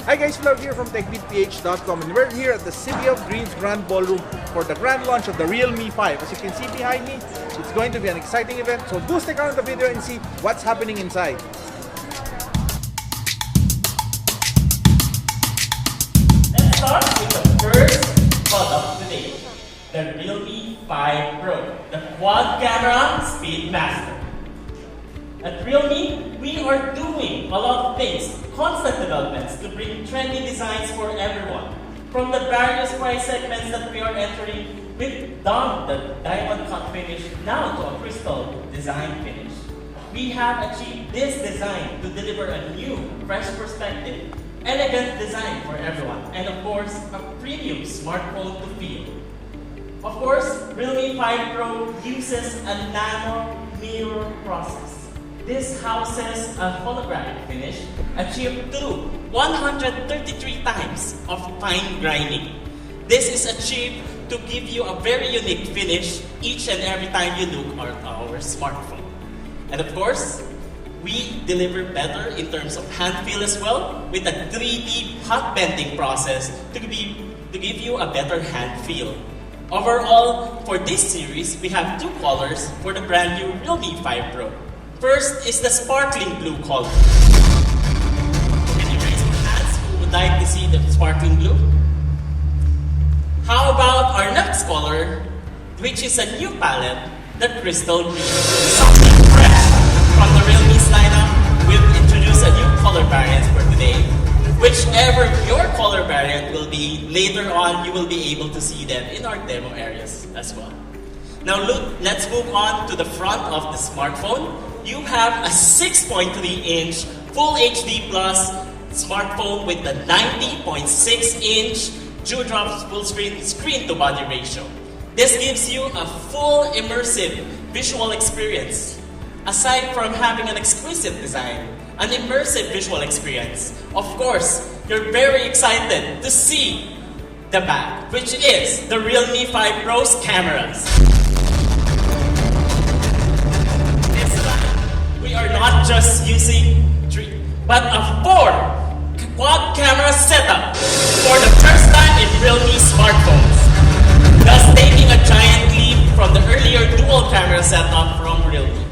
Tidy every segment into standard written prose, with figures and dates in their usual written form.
Hi guys, Vlog here from techbeatph.com, and we're here at the City of Dreams Grand Ballroom for the grand launch of the Realme 5. As you can see behind me, it's going to be an exciting event, so do stick around the video and see what's happening inside. Let's start with the first product today, the Realme 5 Pro, the quad camera speed master. At Realme, we are doing a lot of things, constant developments to bring trendy designs for everyone. From the various price segments that we are entering, we've done the diamond cut finish now to a crystal design finish. We have achieved this design to deliver a new, fresh perspective, elegant design for everyone, and of course, a premium smartphone to feel. Of course, Realme 5 Pro uses a nano mirror process. This houses a holographic finish achieved through 133 times of fine grinding. This is achieved to give you a very unique finish each and every time you look at our smartphone. And of course, we deliver better in terms of hand feel as well with a 3D hot bending process to give you a better hand feel. Overall, for this series, we have two colors for the brand new Realme 5 Pro. First is the sparkling blue color. Can you raise your hands who would like to see the sparkling blue? How about our next color, which is a new palette, the crystal green. Something fresh from the Realme's lineup. We've introduced a new color variant for today. Whichever your color variant will be, later on you will be able to see them in our demo areas as well. Now look, let's move on to the front of the smartphone. You have a 6.3-inch Full HD Plus smartphone with the 90.6-inch Dewdrop full screen-to-body ratio. This gives you a full immersive visual experience. Aside from having an exquisite design, an immersive visual experience, of course, you're very excited to see the back, which is the Realme 5 Pro's cameras. We are not just using 3, but a 4 quad camera setup for the first time in Realme smartphones, thus taking a giant leap from the earlier dual camera setup from Realme.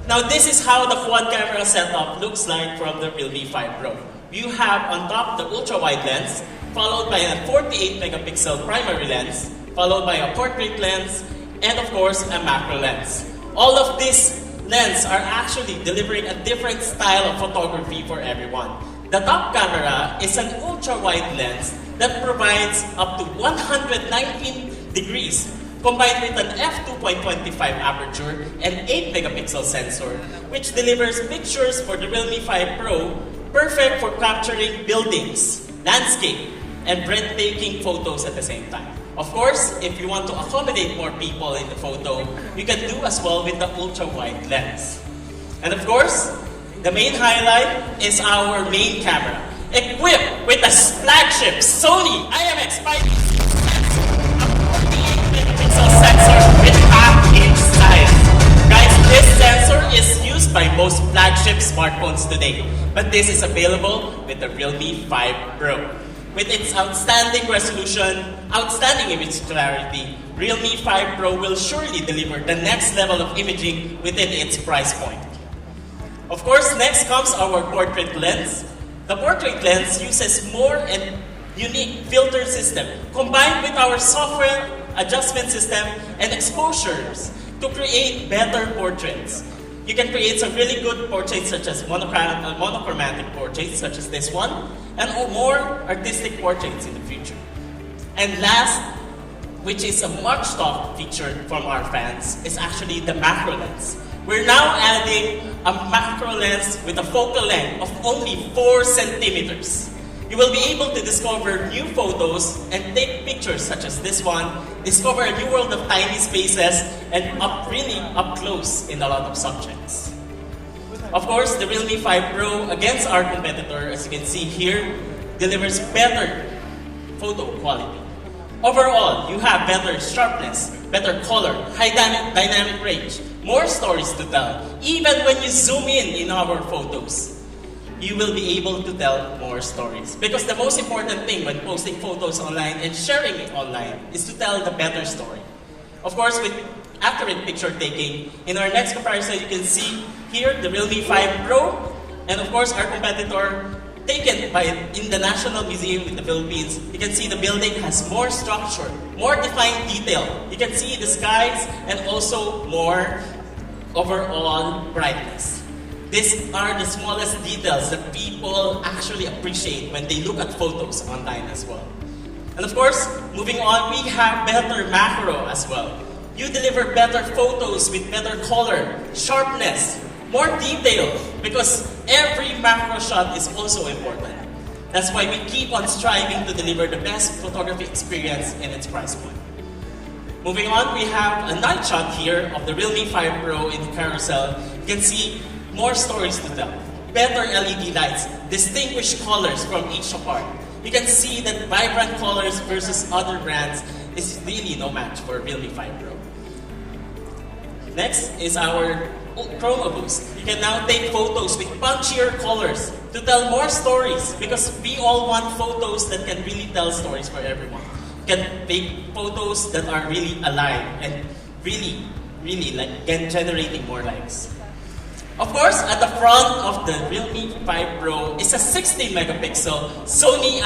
Now this is how the quad camera setup looks like from the Realme 5 Pro. You have on top the ultra-wide lens, followed by a 48 megapixel primary lens, followed by a portrait lens, and of course a macro lens. All of these lenses are actually delivering a different style of photography for everyone. The top camera is an ultra-wide lens that provides up to 119 degrees, combined with an f2.25 aperture and 8 megapixel sensor, which delivers pictures for the Realme 5 Pro, perfect for capturing buildings, landscape, and breathtaking photos at the same time. Of course, if you want to accommodate more people in the photo, you can do as well with the ultra-wide lens. And of course, the main highlight is our main camera, equipped with a flagship Sony IMX5 sensor, a 48 megapixel sensor with half-inch size. Guys, this sensor is used by most flagship smartphones today, but this is available with the Realme 5 Pro. With its outstanding resolution, outstanding image clarity, Realme 5 Pro will surely deliver the next level of imaging within its price point. Of course, next comes our portrait lens. The portrait lens uses more and unique filter system combined with our software adjustment system and exposures to create better portraits. You can create some really good portraits such as monochromatic portraits such as this one, and more artistic portraits in the future. And last, which is a much talked feature from our fans, is actually the macro lens. We're now adding a macro lens with a focal length of only 4 centimeters. You will be able to discover new photos and take pictures such as this one, discover a new world of tiny spaces, and really up close in a lot of subjects. Of course, the Realme 5 Pro, against our competitor, as you can see here, delivers better photo quality. Overall, you have better sharpness, better color, high dynamic range, more stories to tell, even when you zoom in our photos. you will be able to tell more stories. Because the most important thing when posting photos online and sharing it online is to tell the better story. Of course, with accurate picture taking, in our next comparison, you can see here the Realme 5 Pro, and of course our competitor taken in the National Museum in the Philippines. You can see the building has more structure, more defined detail. You can see the skies and also more overall brightness. These are the smallest details that people actually appreciate when they look at photos online as well. And of course, moving on, we have better macro as well. You deliver better photos with better color, sharpness, more detail, because every macro shot is also important. That's why we keep on striving to deliver the best photography experience in its price point. Moving on, we have a night shot here of the Realme 5 Pro in the carousel. You can see more stories to tell, better LED lights, distinguished colors from each part. You can see that vibrant colors versus other brands is really no match for Realme 5 Pro. Next is our Chroma Boost. You can now take photos with punchier colors to tell more stories, because we all want photos that can really tell stories for everyone. You can take photos that are really alive and really like generating more likes. Of course, at the front of the Realme 5 Pro is a 16 megapixel Sony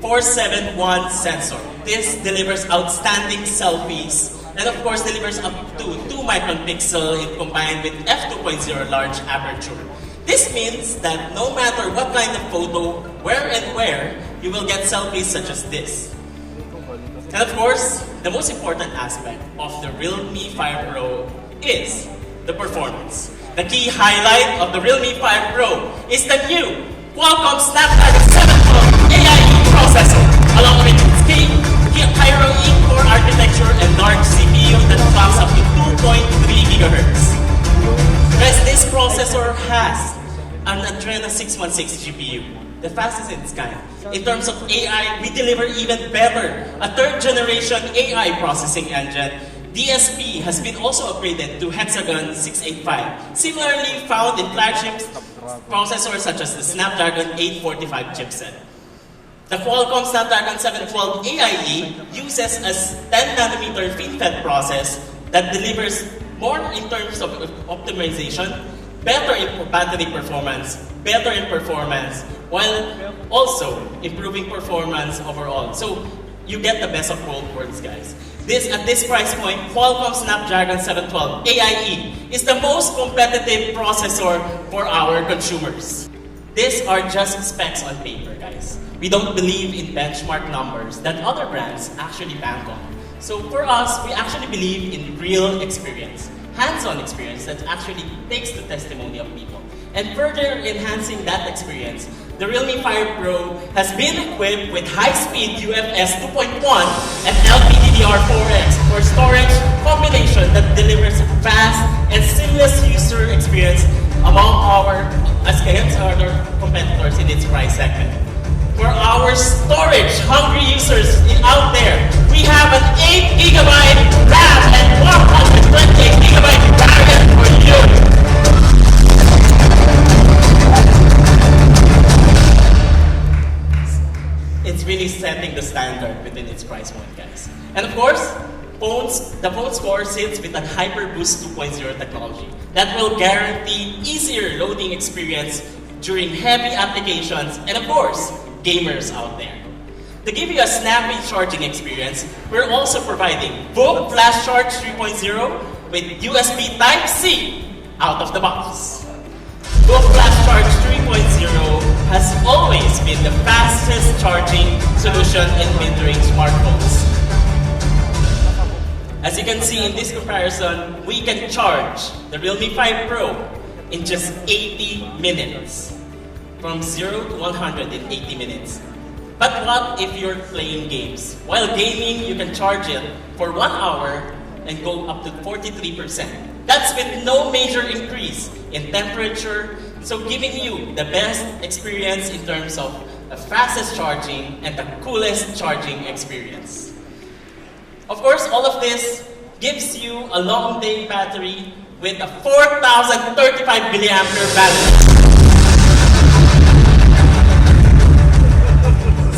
IMX471 sensor. This delivers outstanding selfies, and of course delivers up to 2 micron pixel combined with f2.0 large aperture. This means that no matter what kind of photo, where, you will get selfies such as this. And of course, the most important aspect of the Realme 5 Pro is the performance. The key highlight of the Realme 5 Pro is the new Qualcomm Snapdragon 712 AIE processor, along with its Cairo E-core architecture and large CPU that clocks up to 2.3 GHz. Because this processor has an Adreno 616 GPU, the fastest in its kind. In terms of AI, we deliver even better, a third generation AI processing engine. DSP has been also upgraded to Hexagon 685, similarly found in flagship processors such as the Snapdragon 845 chipset. The Qualcomm Snapdragon 712 AIE uses a 10nm FinFET process that delivers more in terms of optimization, better in battery performance, while also improving performance overall. So you get the best of both worlds, guys. At this price point, Qualcomm Snapdragon 712 AIE is the most competitive processor for our consumers. These are just specs on paper, guys. We don't believe in benchmark numbers that other brands actually bank on. So for us, we actually believe in real experience, hands-on experience that actually takes the testimony of people. And further enhancing that experience, the Realme 5 Pro has been equipped with high-speed UFS 2.1 and LPDDR4X for storage combination that delivers a fast and seamless user experience as against other competitors in its price segment. For our storage-hungry users out there, we have an 8GB RAM and 128GB variant for you. It's really setting the standard within its price point, guys. And of course, the phone score sits with a HyperBoost 2.0 technology that will guarantee easier loading experience during heavy applications and of course, gamers out there. To give you a snappy charging experience, we're also providing VOOC Flash Charge 3.0 with USB Type-C out of the box. VOOC Flash Charge 3.0 has always been the fastest charging solution in mid-range smartphones. As you can see in this comparison, we can charge the Realme 5 Pro in just 80 minutes. From 0 to 100 in 80 minutes. But what if you're playing games? While gaming, you can charge it for 1 hour and go up to 43%. That's with no major increase in temperature, so giving you the best experience in terms of the fastest charging and the coolest charging experience. Of course, all of this gives you a long day battery with a 4,035 mAh battery.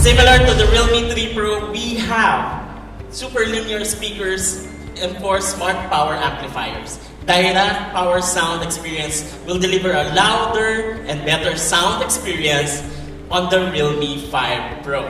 Similar to the Realme 3 Pro, we have super linear speakers and 4 smart power amplifiers. Direct power sound experience will deliver a louder and better sound experience on the Realme 5 Pro.